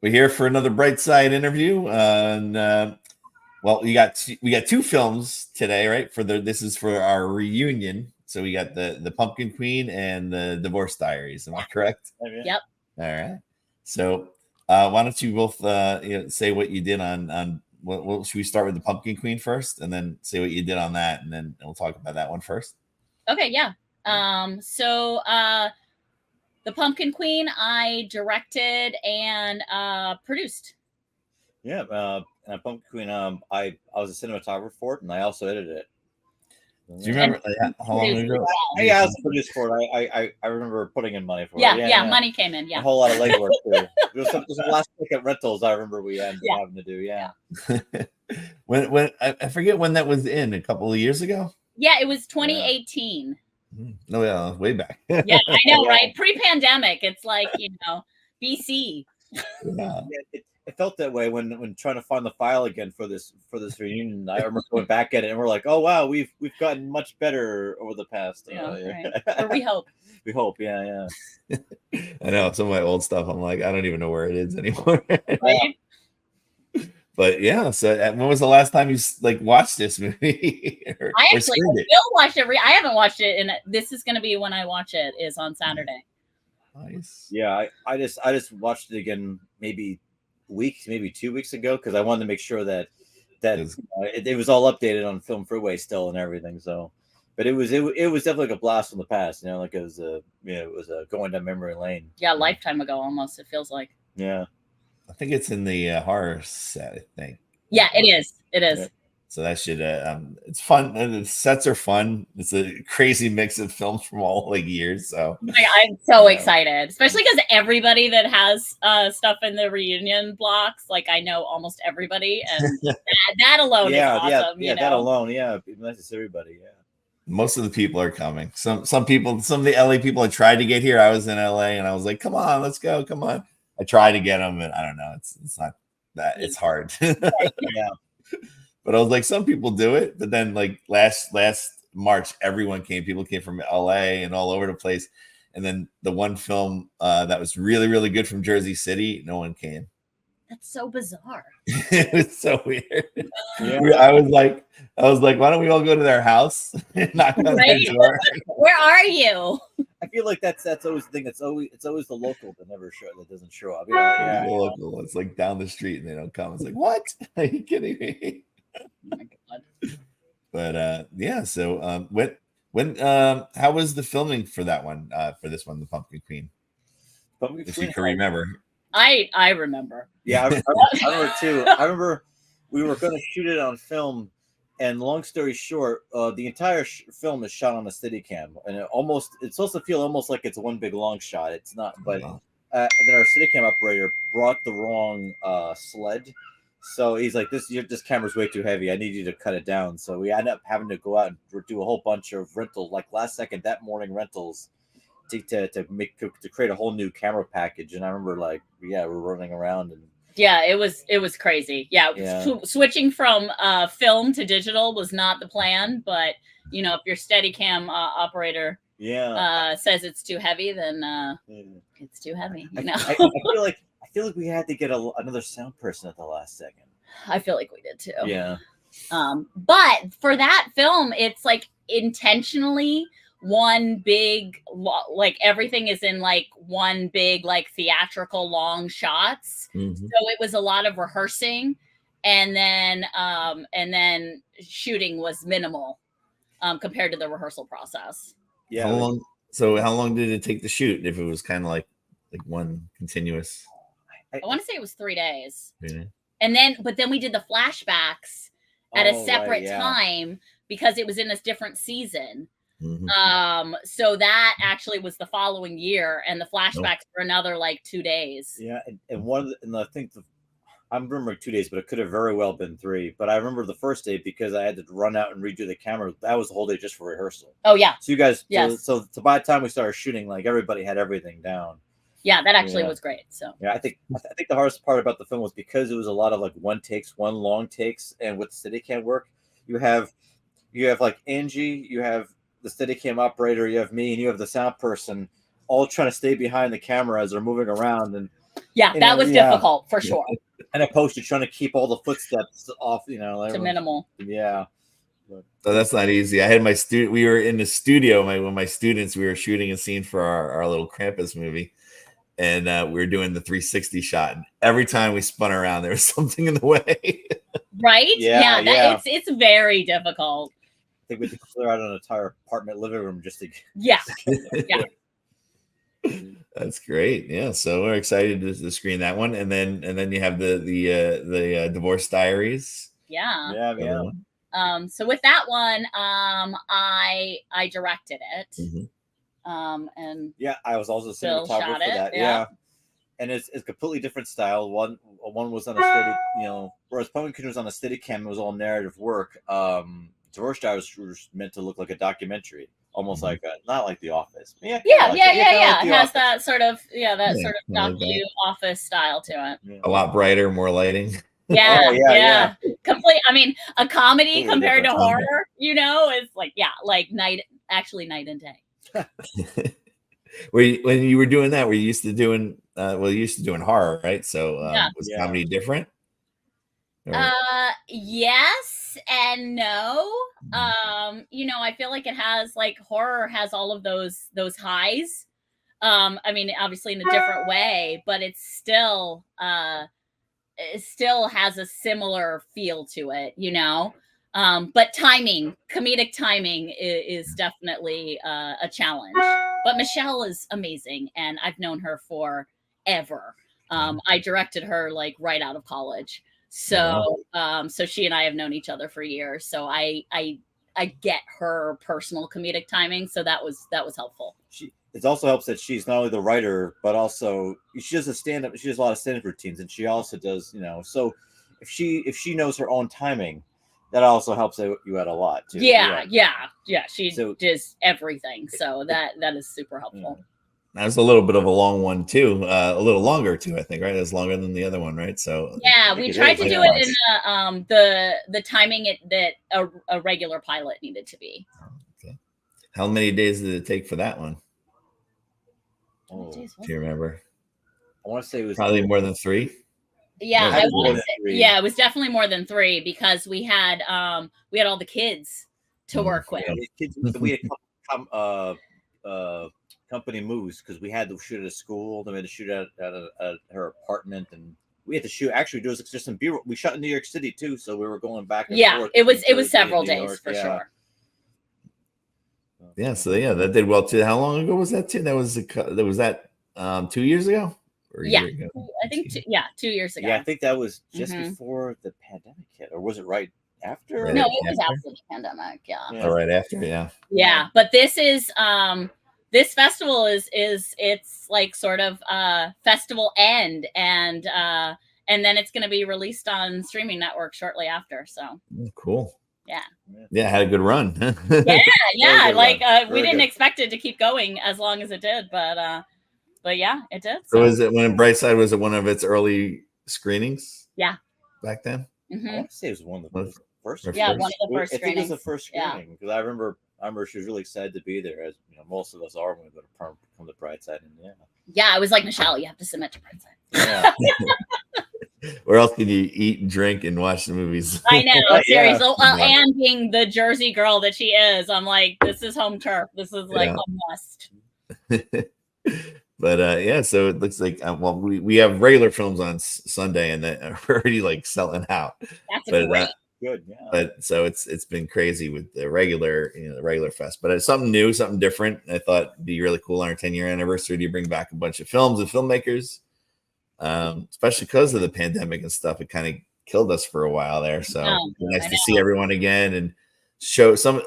We're here for another Bright Side interview, and well, we got two films today, right? This is for our reunion. So we got the Pumpkin Queen and the Divorce Diaries. Am I correct? Yep. All right. So why don't you both say what you did on what should we start with the Pumpkin Queen first, and then say what you did on that, and then we'll talk about that one first. Okay. Yeah. So the Pumpkin Queen, I directed and produced. Yeah, Pumpkin Queen. I was a cinematographer for it, and I also edited it. Do you remember how long ago? Yeah, I was produced for it. I remember putting in money for it. it. Yeah, money came in. Yeah, a whole lot of legwork too. There was some last second rentals I remember we ended up having to do. Yeah. when I forget when that was in, a couple of years ago. Yeah, it was 2018. No, yeah, way back. Yeah, I know, right? Pre-pandemic. It's like, BC. Yeah. It felt that way when trying to find the file again for this reunion. I remember going back at it and we're like, oh wow, we've gotten much better over the past. Right. Or we hope. We hope, yeah. I know some of my old stuff. I'm like, I don't even know where it is anymore. Right? But yeah, so when was the last time you watched this movie? I actually still watched it. I haven't watched it, and this is going to be when I watch it. Is on Saturday. Nice. Yeah, I just watched it again maybe 2 weeks ago because I wanted to make sure that it was all updated on Film Freeway still and everything. So, but it was definitely like a blast from the past. Like it was going down memory lane. Yeah, a lifetime ago almost. It feels like. Yeah. I think it's in the horror set, I think. Yeah, it is. It is. Yeah. So that should it's fun. The sets are fun. It's a crazy mix of films from all years. So I'm so excited, especially because everybody that has stuff in the reunion blocks, I know almost everybody, and that alone is awesome. Yeah, that alone, nice to see everybody. Yeah. Most of the people are coming. Some of the LA people I tried to get here. I was in LA and I was like, come on, let's go. Come on. I tried to get them, and I don't know. It's not that. It's hard. Yeah. But I was like, some people do it. But then last March, everyone came. People came from LA and all over the place. And then the one film that was really, really good from Jersey City, no one came. That's so bizarre. It was so weird. Yeah. I was like, why don't we all go to their house and knock on their door? Where are you? I feel like that's always the thing. It's always the local that doesn't show up. Yeah, the local. It's down the street and they don't come. It's like, what? Are you kidding me? Oh my God. But yeah. So when how was the filming for that one? For this one, the Pumpkin Queen. If you can remember. I remember. Yeah, I remember too. I remember we were going to shoot it on film, and long story short, the entire film is shot on a Steadicam, and it's supposed to feel almost like it's one big long shot. It's not, but then our Steadicam operator brought the wrong sled, so he's like, "This camera's way too heavy. I need you to cut it down." So we ended up having to go out and do a whole bunch of rentals, last second that morning rentals. To create a whole new camera package, and I remember we're running around and it was crazy. Switching from film to digital was not the plan, but if your Steadicam operator says it's too heavy, then it's too heavy. I feel like we had to get another sound person at the last second. I feel like we did too. Yeah. But for that film, it's intentionally one big, everything is in one big theatrical long shots. Mm-hmm. So it was a lot of rehearsing, and then shooting was minimal compared to the rehearsal process. Yeah. How long did it take to shoot if it was kind of like one continuous? I want to say it was 3 days. Yeah. But then we did the flashbacks at a separate time because it was in this different season. Mm-hmm. So that actually was the following year, and the flashbacks for another 2 days. Yeah, and I think I remember 2 days, but it could have very well been 3. But I remember the first day because I had to run out and redo the camera. That was the whole day just for rehearsal. Oh yeah. So you guys, yes. So by the time we started shooting, everybody had everything down. Yeah, that actually was great. So yeah, I think the hardest part about the film was because it was a lot of one long takes, and with Steadicam work, you have Angie, you have the Steadicam operator, you have me, and you have the sound person, all trying to stay behind the camera as they're moving around. And Yeah, that was difficult for sure. And a poster trying to keep all the footsteps off, to minimal. Yeah. So that's not easy. I had my student. We were in the studio. With my students, we were shooting a scene for our little Krampus movie, and we were doing the 360 shot. And every time we spun around, there was something in the way. Right? Yeah. It's very difficult. I think we had to clear out an entire apartment living room just to. Yeah. That's great. Yeah, so we're excited to screen that one, and then you have the Divorce Diaries. Yeah. So with that one, I directed it. Mm-hmm. And I was also cinematographer for that. Yeah. And it's a completely different style. One was on a steady, whereas Pumpkin was on a steady cam, it was all narrative work. Divorce Diaries was meant to look like a documentary, almost like not like The Office. Yeah. It has that sort of docu Office style to it. Yeah. A lot brighter, more lighting. Yeah. Complete. I mean, a comedy compared to horror, is like night and day. When you were doing that, were you used to doing horror, right? So was comedy different? Yes and no. I feel like it has, like, horror has all of those highs. I mean, obviously in a different way, but it still has a similar feel to it, but comedic timing is definitely a challenge. But Michelle is amazing, and I've known her forever. I directed her like right out of college. So so she and I have known each other for years. So I get her personal comedic timing. So that was helpful. It also helps that she's not only the writer, but also she does stand-up. She does a lot of stand-up routines, and she also does, so if she knows her own timing, that also helps you out a lot too. Yeah. She does everything. So that is super helpful. Yeah. That was a little bit of a long one too, a little longer too, I think, right? It was longer than the other one, right? So we tried to do it in the timing that a regular pilot needed to be. Okay. How many days did it take for that one? Do you remember? I want to say it was probably more than 3. Yeah, it was definitely more than 3 because we had all the kids to work with. We had company moves because we had to shoot at a school, then we had to shoot at her apartment, and we had to shoot. Actually, there was just some B-roll. We shot in New York City too, so we were going back and forth. It was several days for sure. Yeah, so that did well too. How long ago was that too? That was 2 years ago? Or a year ago? I think 2 years ago. Yeah, I think that was just before the pandemic hit, or was it right after? It was after the pandemic. Yeah. Oh, right after. Yeah. Yeah, but this is this festival is it's like sort of festival end, and then it's going to be released on streaming network shortly after. So cool. Yeah, had a good run. We didn't expect it to keep going as long as it did, but yeah, it did. So was it when Brightside was one of its early screenings? Yeah, back then. Mm-hmm. I want to say it was one of the first. Yeah, one of the first. I think it was the first screening because I remember she was really excited to be there, as most of us are when we go to come to Brightside, and yeah, I was like, Michelle, you have to submit to Brightside. Yeah. Where else can you eat and drink and watch the movies? I know, seriously. Well, and being the Jersey girl that she is, I'm like, this is home turf. This is like a must. But so it looks like we have regular films on Sunday, and they're already like selling out. That's great. Good, yeah. But so it's been crazy with the regular fest. But it's something new, something different. I thought it'd be really cool on our 10-year anniversary to bring back a bunch of films and filmmakers. Especially because of the pandemic and stuff, it kind of killed us for a while there. So nice to see everyone again and show some,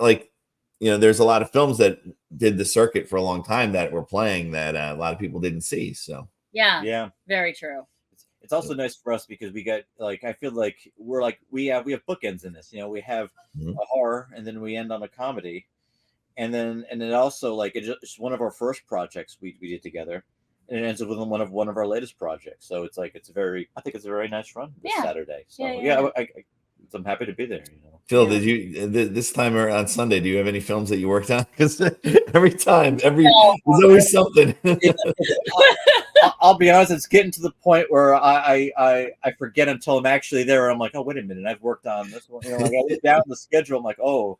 there's a lot of films that did the circuit for a long time that were playing that a lot of people didn't see. So yeah, very true. It's also nice for us because we got I feel like we have bookends in this. We have a horror, and then we end on a comedy, and then also it's one of our first projects we did together. And it ends up with one of our latest projects. So it's I think it's a very nice run this Saturday. So I'm happy to be there. Phil, did you this time on Sunday? Do you have any films that you worked on? Because there's always something. I'll be honest, it's getting to the point where I forget until I'm actually there. I'm like, oh, wait a minute, I've worked on this one. You know, like I look down the schedule. I'm like, oh,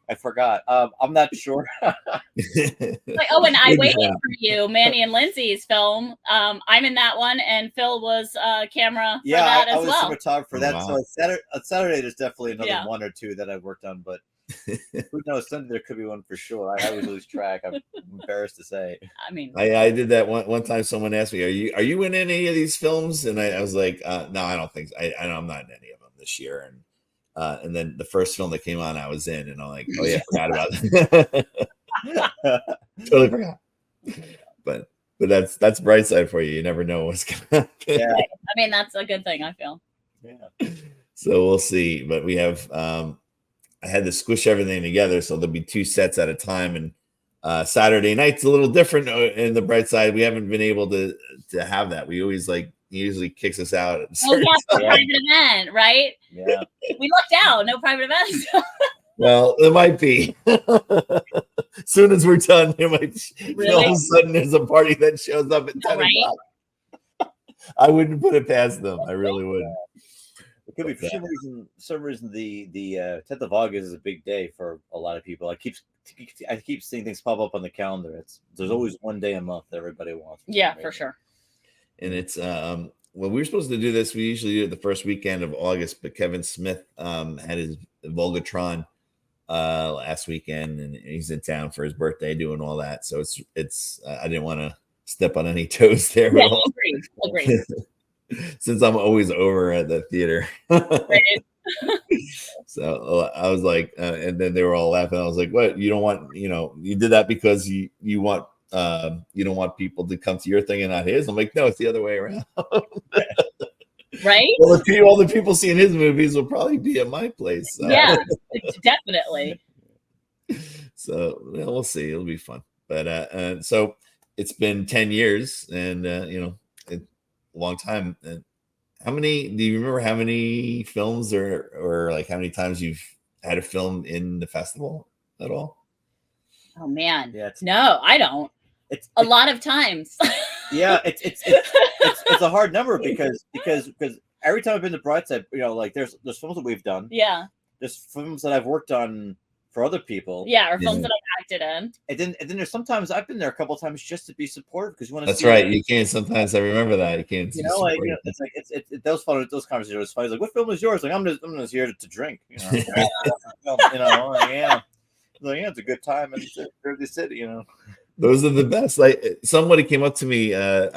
I forgot. I'm not sure. Like, oh, and I waited for you, Manny and Lindsay's film. I'm in that one, and Phil was camera for that as well. I was cinematographer for that. Wow. So on Saturday, there's definitely another one or two that I've worked on, but who knows? Sunday there could be one for sure. I always lose track. I'm embarrassed to say. I mean, I did that one time. Someone asked me, "Are you in any of these films?" And I was like, "No, I don't think so. I'm not in any of them this year." And then the first film that came on, I was in, and I'm like, "Oh yeah, I forgot about it." Totally forgot. But that's bright side for you. You never know what's gonna happen. Yeah. I mean, that's a good thing, I feel. Yeah. So we'll see. But we have I had to squish everything together, so there'll be 2 sets at a time. And Saturday night's a little different in the bright side. We haven't been able to have that. We always he usually kicks us out. Oh yeah, private event, right? Yeah. We lucked out. No private events. Well, it might be. As soon as we're done, it might. Really? All of a sudden, there's a party that shows up at 10 o'clock. I wouldn't put it past them. I really wouldn't. It could be for some reason the 10th of August is a big day for a lot of people. I keep seeing things pop up on the calendar. There's always one day a month that everybody wants. Yeah, for sure. And it's well, we were supposed to do this. We usually do it the first weekend of August, but Kevin Smith had his Volgatron last weekend, and he's in town for his birthday doing all that. So it's I didn't want to step on any toes there at all. Agreed. Since I'm always over at the theater. So I was like, and then they were all laughing. I was like, what? You don't want, you did that because you want, you don't want people to come to your thing and not his. I'm like, no, it's the other way around. Right? Well, all the people seeing his movies will probably be at my place. So. Yeah, definitely. So we'll see. It'll be fun. But so it's been 10 years, and a long time. And do you remember how many films or like how many times you've had a film in the festival at all? Oh man, yeah. No, I don't. It's a lot of times. Yeah, it's a hard number because every time I've been to Brightside, like there's films that we've done. Yeah. There's films that I've worked on for other people. Yeah, or films that I've acted in. And then there's sometimes I've been there a couple of times just to be supportive because you want to. That's right. You can't. Sometimes I remember that you can't. It's like those conversations are funny. It's like, what film is yours? Like I'm just here to drink. Yeah. Like it's a good time in Jersey City. Those are the best. Like somebody came up to me a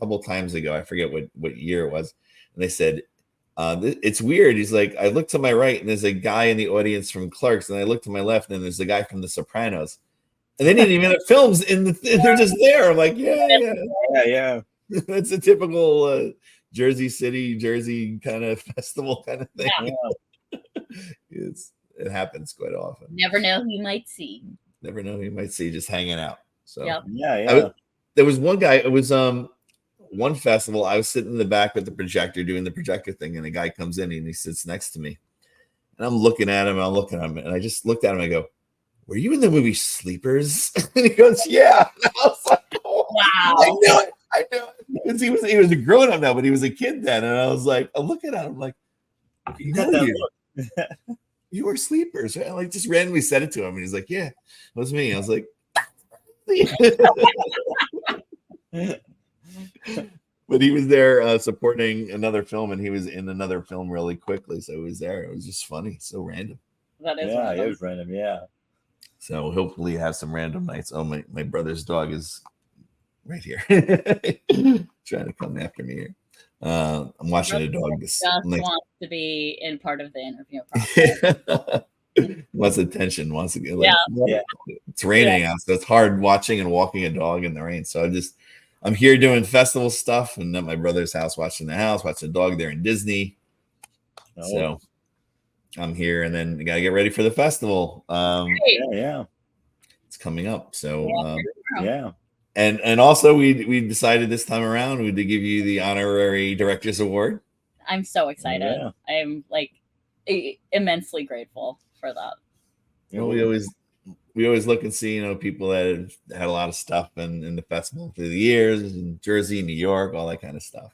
couple times ago. I forget what year it was, and they said, it's weird. He's like, I look to my right and there's a guy in the audience from Clerks, and I look to my left and there's a guy from The Sopranos, and they didn't even have films they're just there. I'm like, yeah. That's a typical Jersey City, Jersey kind of festival kind of thing. Yeah. It happens quite often. Never know who you might see. Just hanging out. So yeah. There was one guy. It was one festival. I was sitting in the back with the projector doing the projector thing, and a guy comes in and he sits next to me, and I'm looking at him. And I just looked at him. I go, "Were you in the movie Sleepers?" And he goes, "Yeah." And I was like, "Oh, wow!" I knew it. Because he was a grown up now, but he was a kid then. And I was like, I'm looking at him like, you were Sleepers, right? I like just randomly said it to him, and he's like, "Yeah, it was me." I was like, but he was there supporting another film, and he was in another film really quickly, so he was there. It was just funny, so random. That is it was random, yeah. So hopefully have some random nights. Oh, my brother's dog is right here, trying to come after me here. I'm watching a dog. Just wants to be in part of the interview process. Wants attention, wants to get It's raining out, so it's hard watching and walking a dog in the rain. So I'm here doing festival stuff, and at my brother's house watching the dog there in Disney. So I'm here, and then I gotta get ready for the festival. It's coming up. So And also we decided this time around to give you the honorary director's award. I'm so excited. Yeah. I'm like immensely grateful for that. We always we always look and see, people that have had a lot of stuff in the festival through the years, in Jersey, New York, all that kind of stuff.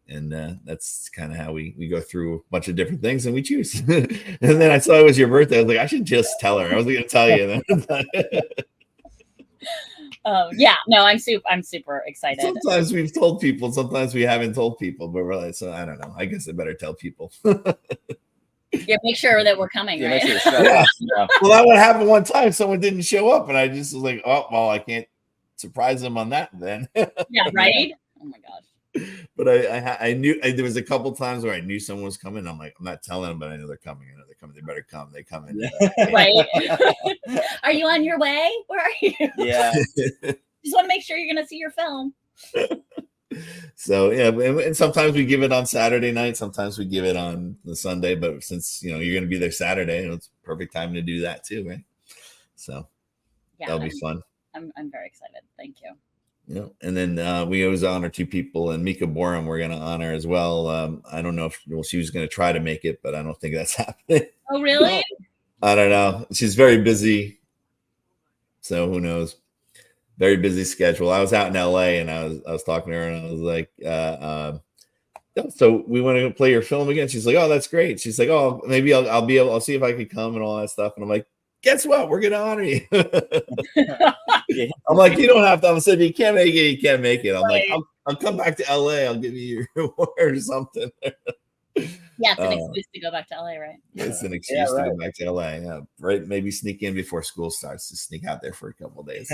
And that's kind of how we go through a bunch of different things and we choose. And then I saw it was your birthday. I was like, I should just tell her. I was going to tell you. Yeah, no, I'm super excited. Sometimes we've told people, sometimes we haven't told people, but we're like, so I don't know. I guess I better tell people. Yeah, make sure that we're coming, right? Sure yeah. Well, that would happen one time. Someone didn't show up, and I just was like, oh, well, I can't surprise them on that then. Yeah, right? Oh my gosh. But I knew there was a couple times where I knew someone was coming. I'm like, I'm not telling them, but I know they're coming. I know they're coming. They better come. They come in. Right. Are you on your way? Where are you? Yeah. Just want to make sure you're going to see your film. So yeah, and sometimes we give it on Saturday night. Sometimes we give it on the Sunday. But since you're going to be there Saturday, it's perfect time to do that too, right? So yeah, that'll be fun. I'm very excited. Thank you. Yeah, and then we always honor two people, and Mika Borum we're going to honor as well. I don't know if she was going to try to make it, but I don't think that's happening. Oh, really? I don't know. She's very busy, so who knows? Very busy schedule. I was out in LA, and I was talking to her, and I was like, so we want to play your film again. She's like, oh, that's great. She's like, oh, maybe I'll see if I could come and all that stuff. And I'm like, guess what? We're gonna honor you. I'm like, you don't have to. I'm saying, if you can't make it, you can't make it. I'm like, I'll come back to LA. I'll give you your award or something. Yeah, it's an excuse to go back to LA, right? It's an excuse to go back to LA. Yeah, right. Maybe sneak in before school starts. To sneak out there for a couple of days.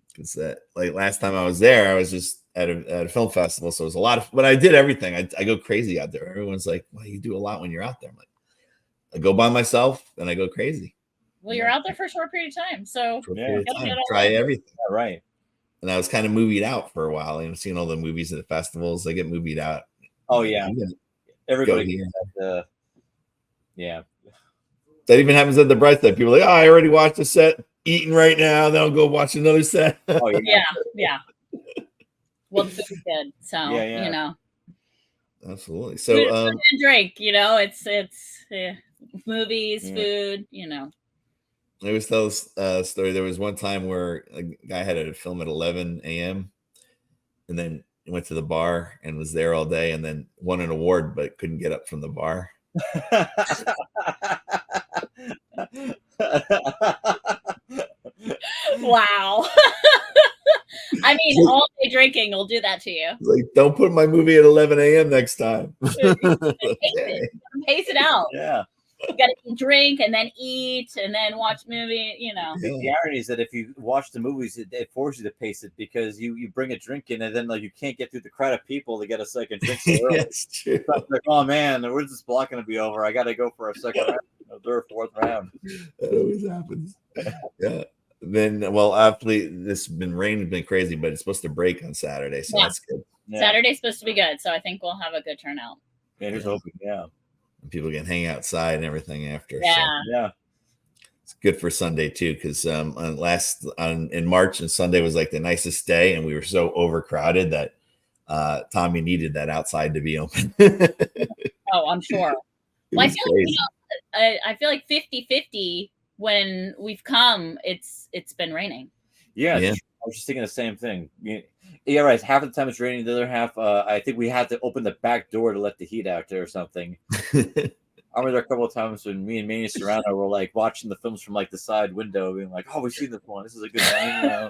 Because like last time I was there, I was just at a film festival, so it was a lot of. But I did everything. I go crazy out there. Everyone's like, "Well, you do a lot when you're out there." I'm like, I go by myself and I go crazy. Well, you're out there for a short period of time, so try everything. Yeah, right. And I was kind of movied out for a while. Seeing all the movies at the festivals, I get movied out. Oh yeah, everybody. Yeah. That even happens at the Bright Side. People are like, oh, I already watched a set, eating right now. Then I'll go watch another set. Oh yeah. Well, the food's good, so Absolutely. So food and drink, it's movies, food, I always tell this story. There was one time where a guy had a film at 11 a.m. and then went to the bar and was there all day and then won an award, but couldn't get up from the bar. Wow. I mean, all day drinking will do that to you. Like, don't put my movie at 11 a.m. next time. Pace it out. Yeah. You got to drink and then eat and then watch movie, The irony is that if you watch the movies, it forces you to pace it because you bring a drink in and then you can't get through the crowd of people to get a second drink. That's true. Like, oh man, where's this block going to be over? I got to go for a second round, third, fourth round. That always happens. Yeah. Then, well, actually, this has been raining, been crazy, but it's supposed to break on Saturday, so that's good. Yeah. Saturday's supposed to be good, so I think we'll have a good turnout. Yeah, here's hoping. Yeah. People can hang outside and everything after. Yeah. So. Yeah. It's good for Sunday too, because in March and Sunday was like the nicest day, and we were so overcrowded that Tommy needed that outside to be open. Oh, I'm sure. Well, I feel like 50-50 when we've come. It's been raining. Yeah. I was just thinking the same thing. Yeah, right. Half of the time it's raining. The other half, I think we had to open the back door to let the heat out there or something. I remember there a couple of times when me and Manny Serrano were like watching the films from like the side window, being like, "Oh, we've seen this one. This is a good one."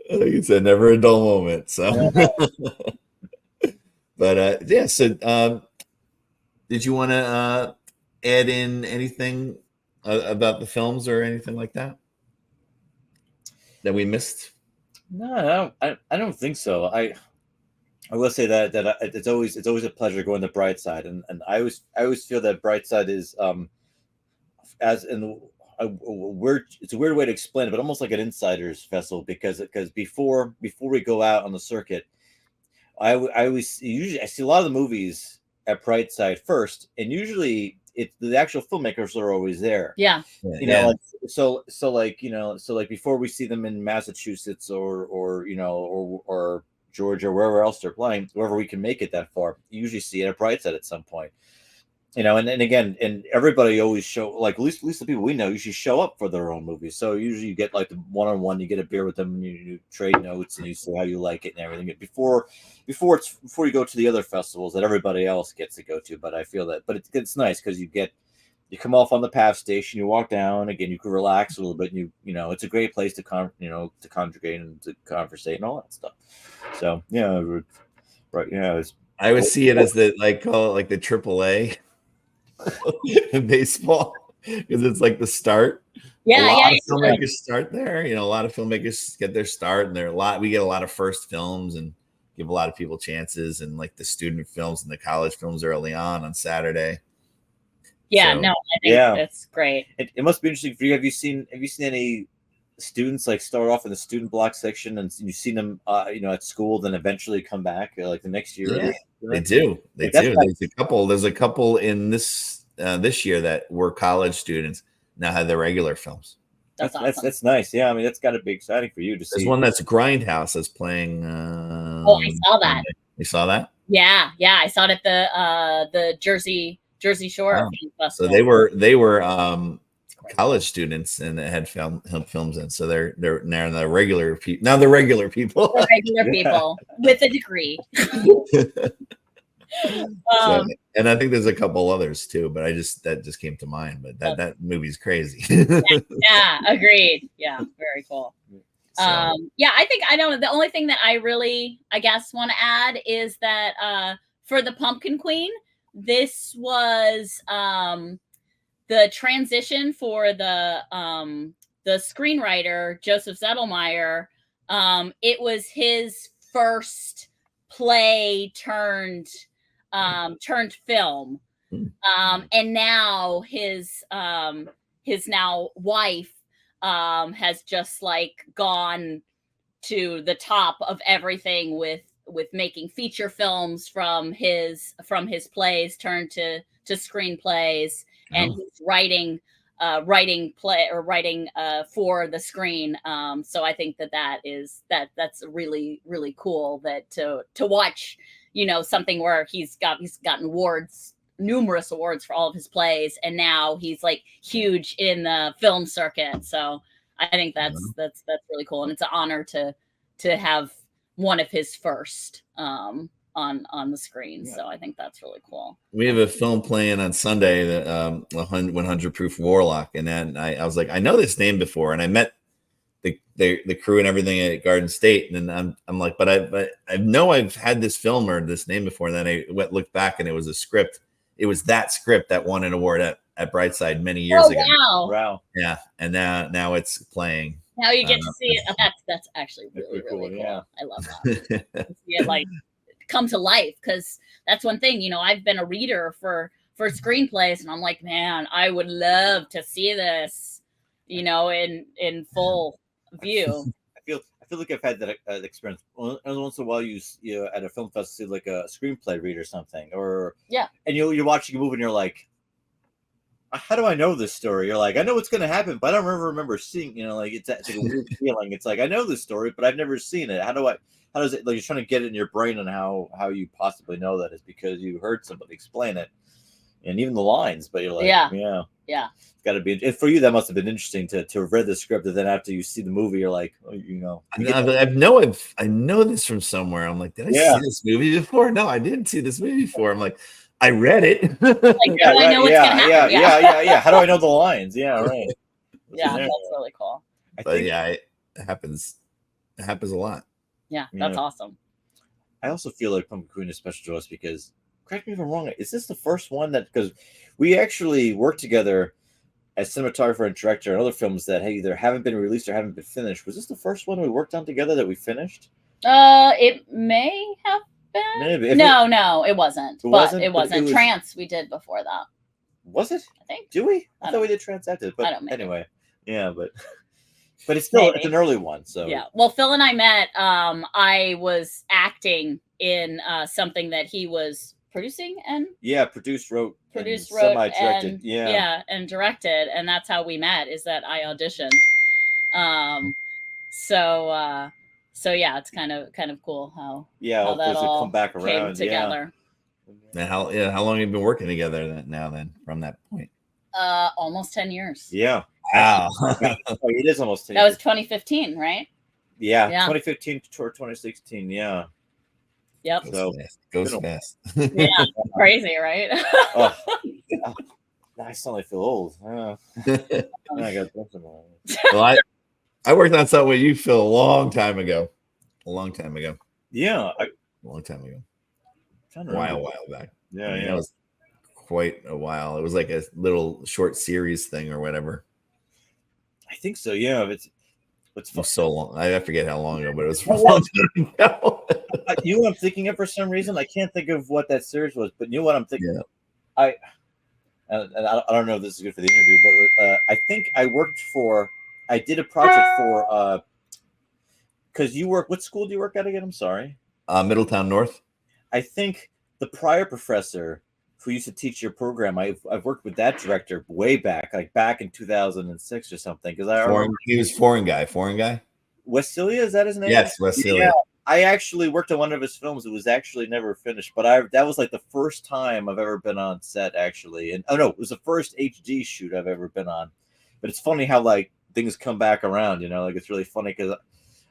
Like you said, never a dull moment. So, but yeah. So, did you want to add in anything about the films or anything like that we missed? No, I don't think so. I will say that it's always a pleasure going to Brightside, and I always feel that Brightside is it's a weird way to explain it, but almost like an insiders festival because before we go out on the circuit, I usually see a lot of the movies at Brightside first, and usually it's the actual filmmakers are always there. Yeah. So before we see them in Massachusetts or Georgia, wherever else they're playing, wherever we can make it that far, you usually see it at Brightside at some point. you know, and again, and everybody always show, like, at least the people we know usually show up for their own movies. So usually you get like the one-on-one, you get a beer with them, and you trade notes, and you see how you like it and everything before you go to the other festivals that everybody else gets to go to. But I feel that, but it's nice because you come off on the PAF station, you walk down again, you can relax a little bit, and you know, it's a great place to to congregate and to conversate and all that stuff. So yeah, right, yeah, I would see it as call it like the AAA in baseball, because it's like the start. Yeah, a lot of filmmakers start there. You know, a lot of filmmakers get their start, and we get a lot of first films and give a lot of people chances, and like the student films and the college films early on Saturday. Yeah, so, no, I think that's great. It must be interesting for you. Have you seen any students like start off in the student block section, and you've seen them at school, then eventually come back like the next year? Yeah, they do. They do. There's a couple in this year that were college students now have their regular films. That's awesome. That's nice. Yeah, I mean, that's got to be exciting for you to see. There's one that's Grindhouse that's playing. Oh, I saw that. You saw that? Yeah, I saw it at the Jersey Shore Film Festival. So they were college students and had films in. So they're now the regular people. Now the regular people. The regular people with a degree. And I think there's a couple others too, but that just came to mind. But that movie's crazy. Yeah, agreed. Yeah, very cool. So. I think the only thing that I really, I guess, want to add is that for the Pumpkin Queen, this was the transition for the screenwriter Joseph Zettelmeyer. It was his first play turned film, and now his now wife has just like gone to the top of everything with making feature films from his plays turned to screenplays, and he's writing for the screen. So I think that's really, really cool that to watch, something where he's gotten numerous awards for all of his plays, and now he's like huge in the film circuit. So I think that's really cool, and it's an honor to have one of his first on the screen. Yeah. So I think that's really cool. We have a film playing on Sunday, that 100 Proof Warlock, and then I was like, I know this name before, and I met the crew and everything at Garden State, and then I'm like, but I know I've had this film or this name before, and then I looked back, and it was a script. It was that script that won an award at Brightside many years ago. Wow. Yeah, and now it's playing. Now you get to see it. That's actually really cool. Yeah, I love that. See it like come to life, because that's one thing. I've been a reader for screenplays, and I'm like, man, I would love to see this, in full view. I feel like I've had that experience. Once in a while, you at a film festival, like a screenplay read or something, or and you're watching a movie and you're like, how do I know this story? You're like, I know what's going to happen, but I don't remember seeing. It's like a weird feeling. It's like, I know this story, but I've never seen it. How does it? Like, you're trying to get it in your brain, and how you possibly know that is because you heard somebody explain it, and even the lines. But you're like, yeah. It's got to be. For you, that must have been interesting to have read the script, and then after you see the movie, you're like, I know this from somewhere. I'm like, did I see this movie before? No, I didn't see this movie before. I'm like, I read it. Like, how do I know what's gonna happen? Yeah. How do I know the lines? Yeah, right. Yeah, that's really cool. It happens. It happens a lot. Yeah, that's awesome. I also feel like Pumpkin Queen is special to us because, correct me if I'm wrong, is this the first one because we actually worked together as cinematographer and director in other films that either haven't been released or haven't been finished? Was this the first one we worked on together that we finished? It may have been. Maybe. No, it wasn't. It wasn't. Trance we did before that. Was it? I think. Do we? I thought we did Trance after. But I don't know. Anyway, yeah, but it's still it's an early one. So yeah. Well, Phil and I met. I was acting in something that he was producing and produced, wrote, semi-directed, and directed, and that's how we met. Is that I auditioned. So yeah, it's kind of cool how that all come back around came together. And how long have you been working together then from that point? Almost 10 years. Yeah. Wow. It is almost 10 That years. was 2015, right? Yeah. 2015 to 2016. Yeah. Yep. Goes fast. Yeah. Crazy, right? Oh, I suddenly feel old. I got well, I worked on something with you, Phil, a long time ago. Yeah. A long time ago. A while back. Yeah, I mean, that was quite a while. It was like a little short series thing or whatever. I think so. Yeah, it was so long. I forget how long ago, but it was for a long time ago. You know what I'm thinking of for some reason? I can't think of what that series was, but you know what I'm thinking? Yeah. I don't know if this is good for the interview, but I think I did a project for because you work. What school do you work at again? I'm sorry. Middletown North. I think the prior professor who used to teach your program, I've worked with that director way back, like back in 2006 or something. Because he was foreign guy. Wesilia, is that his name? Yes, Wesilia. Yeah, I actually worked on one of his films. It was actually never finished, but that was like the first time I've ever been on set, actually. And it was the first HD shoot I've ever been on. But it's funny how like things come back around, like it's really funny because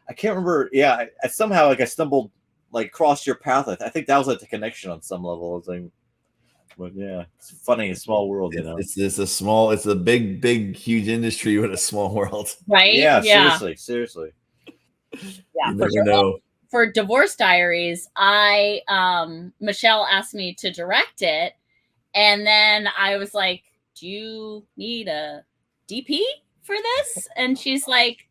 I can't remember. Yeah, I somehow like I stumbled like across your path. I think that was like the connection on some level. It's like, but yeah, it's funny, a small world, It's a big, huge industry with a small world. Right? Yeah. Seriously. Yeah, you never know. For Divorce Diaries, Michelle asked me to direct it, and then I was like, "Do you need a DP for this?" And she's like,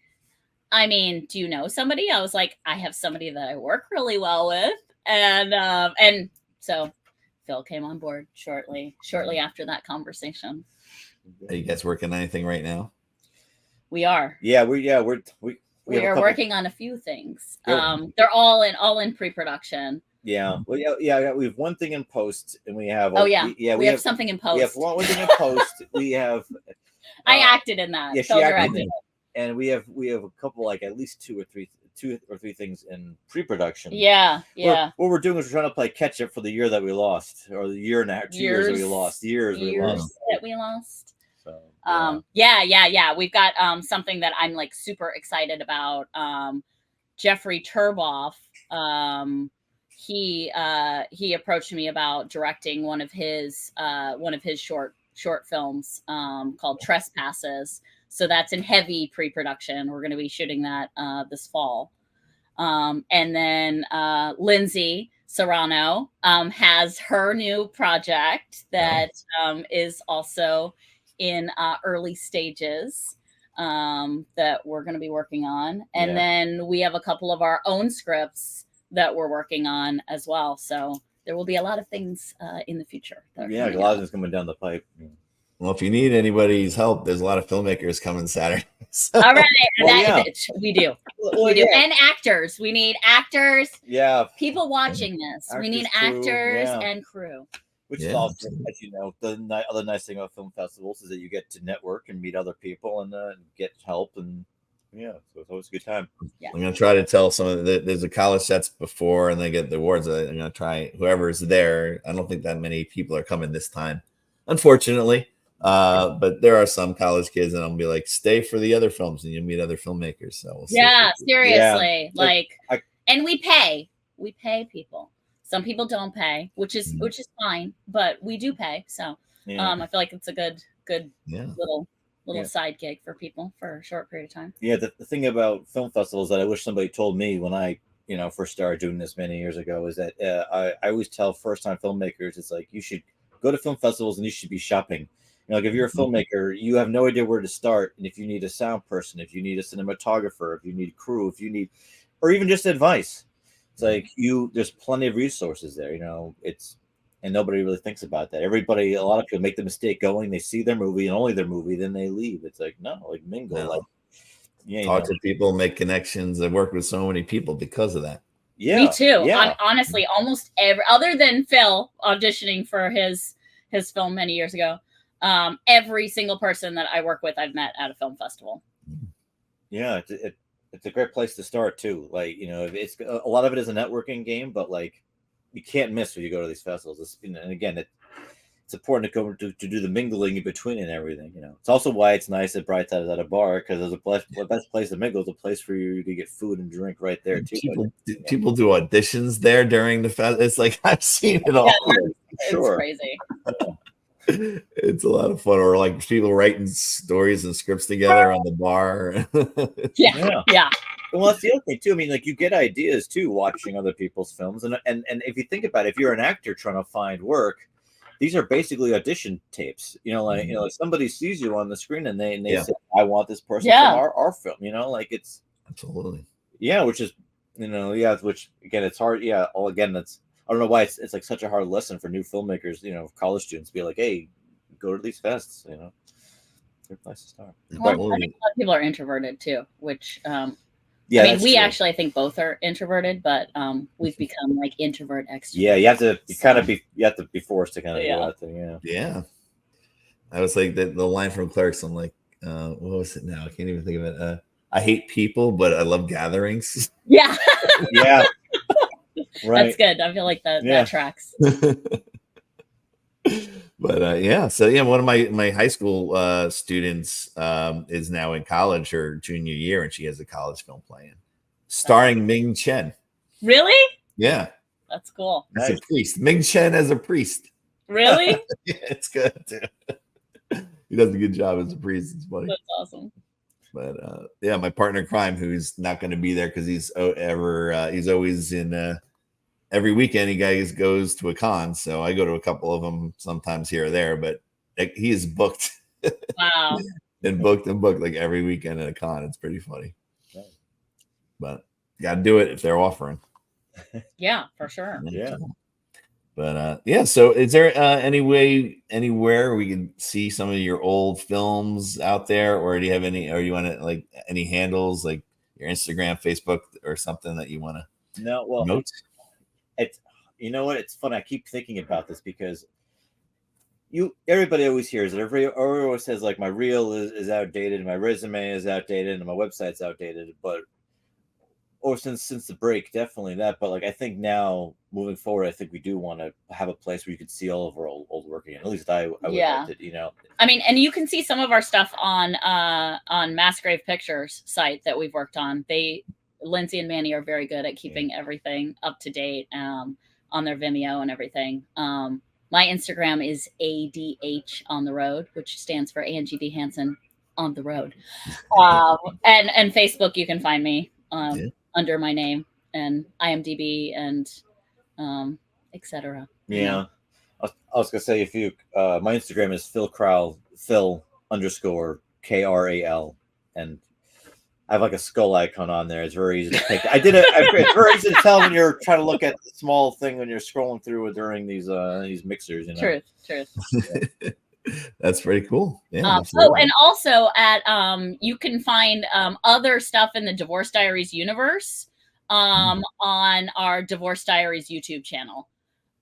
"I mean, do you know somebody?" I was like, "I have somebody that I work really well with," and so Phil came on board shortly after that conversation. Are you guys working on anything right now? We are. Yeah, we are working on a few things. They're all in pre-production. Yeah. Well, yeah. We have one thing in post, and we have. We have something in post. We have one thing in post. We have. I acted in that. Yeah, she acted. And we have a couple, like at least two or three things in pre-production. Yeah. What we're doing is we're trying to play catch up for the year that we lost, or the year and a half, 2 years that we lost. Years that we lost. So, yeah. We've got something that I'm like super excited about. Jeffrey Turboff, he approached me about directing one of his short films called Trespasses. So that's in heavy pre-production. We're going to be shooting that this fall. And then Lindsay Serrano has her new project that is also in early stages that we're going to be working on. And then we have a couple of our own scripts that we're working on as well. So there will be a lot of things in the future. A lot of things coming down the pipe. Well, if you need anybody's help, there's a lot of filmmakers coming Saturday. So. All right. We do. We do. And actors. We need actors. Yeah. People watching this. We need actors and crew. Which is also, as you know, the other nice thing about film festivals is that you get to network and meet other people and get help. And so it's always a good time. Yeah. I'm going to try to tell some of there's a college sets before and they get the awards. I'm going to try whoever's there. I don't think that many people are coming this time, unfortunately. But there are some college kids and I'll be like, stay for the other films and you'll meet other filmmakers. So we'll seriously. Yeah. And we pay people. Some people don't pay, which is fine, but we do pay. So I feel like it's a good little side gig for people for a short period of time. Yeah. The thing about film festivals that I wish somebody told me when I, first started doing this many years ago is that I always tell first time filmmakers, it's like, you should go to film festivals and you should be shopping. Like if you're a filmmaker, you have no idea where to start. And if you need a sound person, if you need a cinematographer, if you need crew, or even just advice, it's like there's plenty of resources there, and nobody really thinks about that. A lot of people make the mistake going, they see their movie and only their movie, then they leave. It's like, no, like mingle, talk to people, make connections. I've worked with so many people because of that. Yeah. Me too. Yeah. Honestly, almost other than Phil auditioning for his film many years ago. Every single person that I work with, I've met at a film festival. Yeah, it's a great place to start too. Like, it's a lot of it is a networking game, but like, you can't miss when you go to these festivals. And again, it's important to go to do the mingling in between and everything. It's also why it's nice that Brightside is at a bar, because there's the best place to mingle is a place for you to get food and drink right there too. People do auditions there during the fest. It's like I've seen it all. It's crazy. It's a lot of fun. Or like people writing stories and scripts together on the bar. Yeah. Well, that's the other thing too. I mean, like, you get ideas too watching other people's films, and if you think about it, if you're an actor trying to find work, these are basically audition tapes. Like somebody sees you on the screen and they say, "I want this person from our film." Like, it's absolutely which is which again, it's hard. That's, I don't know why it's like such a hard lesson for new filmmakers. College students to be like, "Hey, go to these fests." Good place to start. Well, I think a lot of people are introverted too, which I mean, we actually, I think both are introverted, but we've become like introvert extroverts. Yeah, you have to be forced to kind of go out there. Yeah. I was like the line from Clerks. I'm like, what was it now? I can't even think of it. I hate people, but I love gatherings. Yeah. Yeah. Right. That's good. I feel like that tracks. But so one of my high school students is now in college, her junior year, and she has a college film playing, starring Ming Chen. Really? Yeah, that's cool. As a priest, Ming Chen as a priest. Really? Yeah, it's good too. He does a good job as a priest. It's funny. That's awesome. But my partner in crime, who's not going to be there because he's always in. Every weekend, he guys goes to a con, so I go to a couple of them sometimes here or there. But he is booked, wow, and booked like every weekend at a con. It's pretty funny, but got to do it if they're offering. Yeah, for sure. Yeah, but So, is there anywhere we can see some of your old films out there, or do you have any? Or you want to like any handles like your Instagram, Facebook, or something that you want to? No, well, note? It's what, it's fun. I keep thinking about this because everybody always hears it. Everybody always says like my reel is outdated, my resume is outdated, and my website's outdated. But since the break, definitely that. But like, I think now moving forward, I think we do want to have a place where you can see all of our old work again. At least I would like to, I mean, and you can see some of our stuff on Massgrave Pictures site that we've worked on. Lindsay and Manny are very good at keeping everything up to date on their Vimeo and everything. My Instagram is ADH on the road, which stands for Angie D. Hansen on the road. And Facebook, you can find me under my name and IMDb and etc. Yeah. I was gonna say, if you my Instagram is Phil Kral, Phil_KRAL, and I have like a skull icon on there. It's very easy to pick. It's very easy to tell when you're trying to look at the small thing when you're scrolling through during these mixers. Truth. That's pretty cool. Yeah. And also at you can find other stuff in the Divorce Diaries universe on our Divorce Diaries YouTube channel.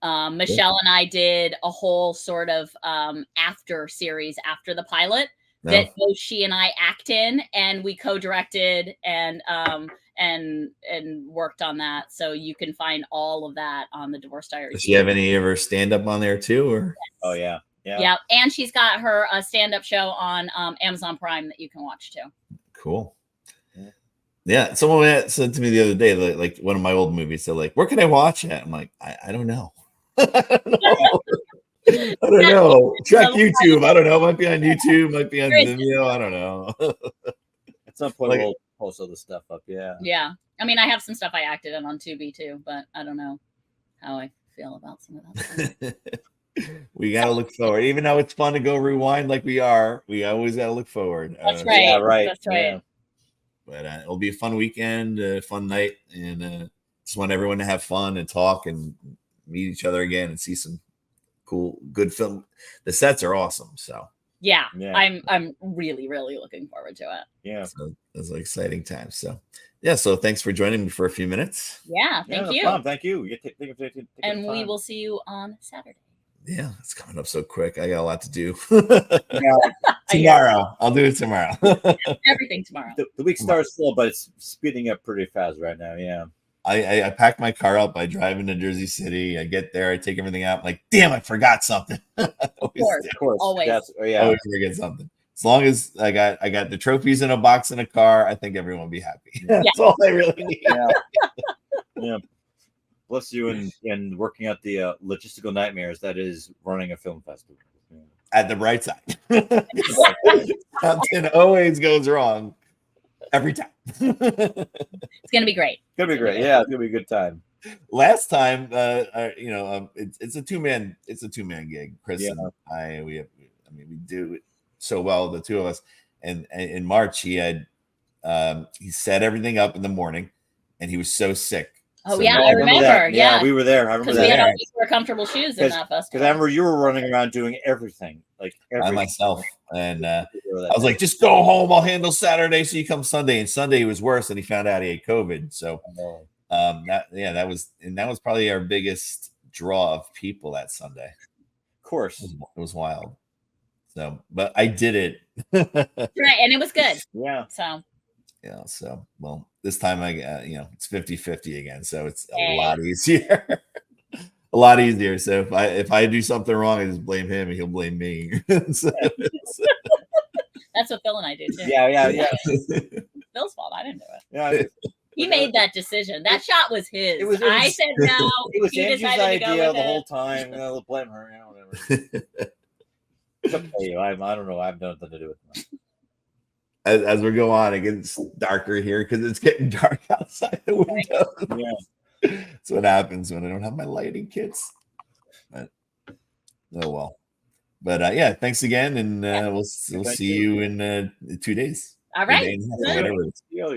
Michelle and I did a whole sort of after series after the pilot. That both she and I act in, and we co-directed and worked on that. So you can find all of that on the Divorce Diaries. Does she have any of her stand-up on there too? Or Oh yeah. And she's got her stand-up show on Amazon Prime that you can watch too. Cool. Yeah. Someone said to me the other day, like one of my old movies, they're like, "Where can I watch it?" I'm like, I don't know. I don't know. Check YouTube. I don't know. Might be on YouTube. Might be on Vimeo. I don't know. At some point, we'll post all the stuff up. Yeah. Yeah. I mean, I have some stuff I acted in on Tubi too, but I don't know how I feel about some of that stuff. We got to look forward. Even though it's fun to go rewind like we are, we always got to look forward. That's right. Yeah, right. That's right. Yeah. But it'll be a fun weekend, a fun night, and just want everyone to have fun and talk and meet each other again and see some good film. The sets are awesome. So yeah. I'm really looking forward to it. Yeah. So it's an exciting time. So yeah. So thanks for joining me for a few minutes. Yeah. Thank you. Problem. Thank you. And we will see you on Saturday. Yeah. It's coming up so quick. I got a lot to do. Tomorrow. I'll do it tomorrow. Everything tomorrow. The week starts slow, but it's speeding up pretty fast right now. Yeah. I pack my car up. I drive into Jersey City. I get there. I take everything out. I'm like, damn, I forgot something. Of course. Always. Always forget something. As long as I got the trophies in a box in a car, I think everyone will be happy. That's all I really need. Yeah. Bless you and working out the logistical nightmares that is running a film festival. At the bright side, something always goes wrong every time. It's gonna be great. It's gonna be great. Yeah, it's gonna be a good time. Last time, it's a two-man gig. Chris and we do it so well, the two of us. And in March, he set everything up in the morning, and he was so sick. Oh, so I remember. Yeah, we were there. I remember that. We had all these wear comfortable shoes in that festival. Because I remember you were running around doing everything, like by myself. And I was like, just go home. I'll handle Saturday. So you come Sunday. And Sunday was worse, and he found out he had COVID. So that was probably our biggest draw of people that Sunday. Of course, it was wild. So, but I did it. Right, and it was good. Yeah. So well, this time it's 50-50 again, so it's a lot easier. A lot easier. So if I do something wrong, I just blame him and he'll blame me. That's what Phil and I do too. Yeah. Phil's fault. I didn't do it. Yeah. He made that decision. That shot was his. I said no. It was Angie's idea the whole time. Blame her. Whatever. It's up to you. I don't know. I have nothing to do with it. As we go on, it gets darker here because it's getting dark outside the window. Yeah. That's what happens when I don't have my lighting kits. But oh well. But thanks again, and we'll see you in 2 days. All right.